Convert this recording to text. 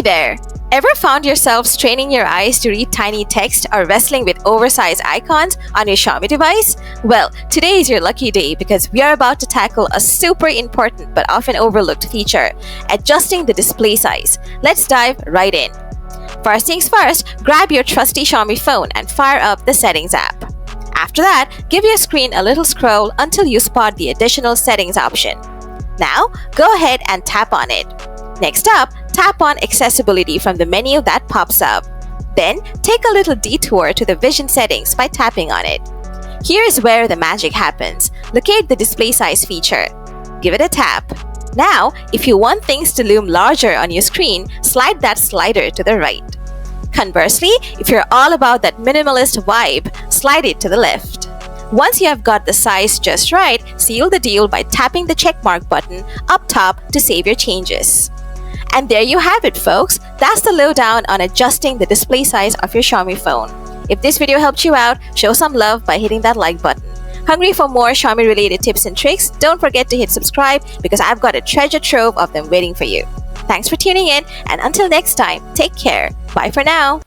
there! Ever found yourself straining your eyes to read tiny text or wrestling with oversized icons on your Xiaomi device? Well, today is your lucky day because we are about to tackle a super important but often overlooked feature, adjusting the display size. Let's dive right in. First things first, grab your trusty Xiaomi phone and fire up the Settings app. After that, give your screen a little scroll until you spot the additional settings option. Now, go ahead and tap on it. Next up, tap on Accessibility from the menu that pops up. Then, take a little detour to the Vision settings by tapping on it. Here is where the magic happens. Locate the display size feature. Give it a tap. Now, if you want things to loom larger on your screen, slide that slider to the right. Conversely, if you're all about that minimalist vibe, slide it to the left. Once you have got the size just right, seal the deal by tapping the checkmark button up top to save your changes. And there you have it, folks. That's the lowdown on adjusting the display size of your Xiaomi phone. If this video helped you out, show some love by hitting that like button. Hungry for more Xiaomi related tips and tricks? Don't forget to hit subscribe because I've got a treasure trove of them waiting for you. Thanks for tuning in, and until next time, take care. Bye for now.